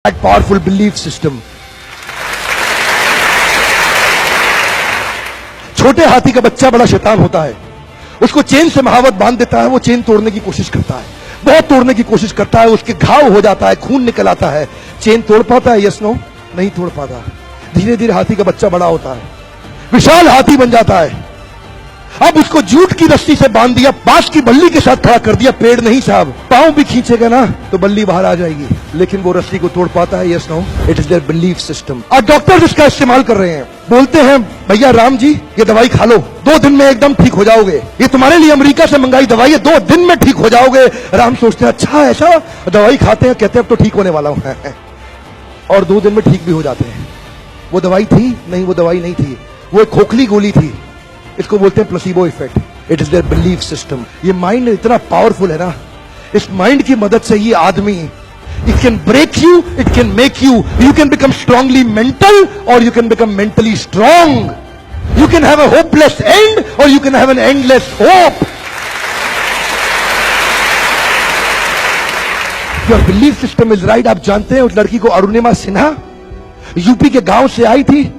that powerful belief system. छोटे हाथी का बच्चा बड़ा शैतान होता है, उसको चेन से महावत बांध देता है, वो चेन तोड़ने की कोशिश करता है, बहुत तोड़ने की कोशिश करता है, उसके घाव हो जाता है, खून निकल आता है। चेन तोड़ पाता है? Yes no? नहीं तोड़ पाता। धीरे धीरे हाथी का बच्चा बड़ा होता है, विशाल हाथी बन जाता है। अब उसको जूट की रस्सी से बांध दिया, बांस की बल्ली के साथ खड़ा कर दिया। पेड़ नहीं साहब, पांव भी खींचेगा ना तो बल्ली बाहर आ जाएगी, लेकिन वो रस्सी को तोड़ पाता है? Yes no? It is their belief system. और डॉक्टर्स इसका इस्तेमाल कर रहे हैं, बोलते हैं भैया राम जी ये दवाई खा लो, 2 दिन में एकदम ठीक हो जाओगे, ये तुम्हारे लिए अमेरिका से मंगाई दवाई है, 2 दिन में ठीक हो जाओगे। राम सोचते हैं अच्छा ऐसा, दवाई खाते हैं, कहते हैं अब तो ठीक होने वाला हूं और 2 दिन में ठीक भी हो जाते हैं। वो दवाई थी? नहीं, वो दवाई नहीं थी, वो एक खोखली गोली थी। इसको बोलते हैं placebo effect. It is their belief system. ये माइंड इतना पावरफुल है ना, इस माइंड की मदद से ये आदमी, it can break you, it can make you, you can become strongly mental और you can become mentally strong. You can have a hopeless end और you can have an endless hope. Your belief system is right. आप जानते हैं उस लड़की को, Arunima Sinha, UP के गांव से आई थी,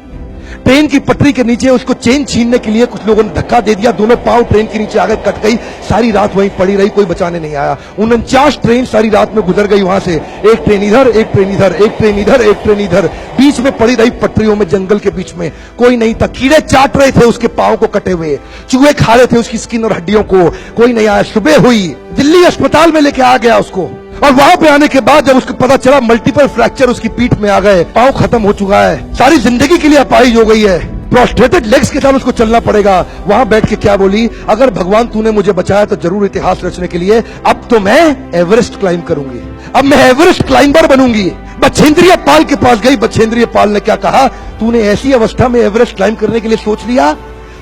ट्रेन की पटरी के नीचे उसको चेन छीनने के लिए कुछ लोगों ने धक्का दे दिया, दोनों पांव ट्रेन के नीचे आकर कट गई, सारी रात वहीं पड़ी रही, कोई बचाने नहीं आया। 49 ट्रेन सारी रात में गुजर गई वहां से, एक ट्रेन इधर, एक ट्रेन इधर, एक ट्रेन इधर, एक ट्रेन इधर, बीच में पड़ी रही पटरियों में, जंगल के बीच में, कोई नहीं था। कीड़े चाट रहे थे उसके पांव को कटे हुए, चूहे खा रहे थे उसकी स्किन और हड्डियों को, कोई नहीं आया। सुबह हुई, दिल्ली अस्पताल में लेके आ गया उसको, और वहां पे आने के बाद जब उसको पता चला मल्टीपल फ्रैक्चर उसकी पीठ में आ गए, पांव खत्म हो चुका है, सारी जिंदगी के लिए अपाहिज हो गई है, प्रोस्ट्रेटेड लेग्स के साथ उसको चलना पड़ेगा। वहां बैठ के क्या बोली, अगर भगवान तूने मुझे बचाया तो जरूर इतिहास रचने के लिए, अब तो मैं एवरेस्ट क्लाइंब करूंगी, अब मैं एवरेस्ट क्लाइंबर बनूंगी। बछेंद्रिय पाल के पास गई, बछेंद्रिय पाल ने क्या कहा, तूने ऐसी अवस्था में एवरेस्ट क्लाइंब करने के लिए सोच लिया,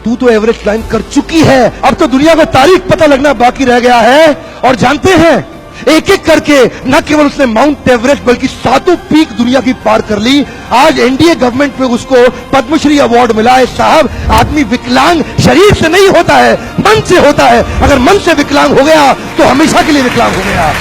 तू तो एवरेस्ट क्लाइंब कर चुकी है, अब तो दुनिया को तारीख पता लगना बाकी रह गया है। और जानते हैं, एक एक करके न केवल उसने माउंट एवरेस्ट बल्कि 7 पीक दुनिया की पार कर ली। आज एनडीए गवर्नमेंट में उसको पद्मश्री अवार्ड मिला है। साहब, आदमी विकलांग शरीर से नहीं होता है, मन से होता है। अगर मन से विकलांग हो गया तो हमेशा के लिए विकलांग हो गया।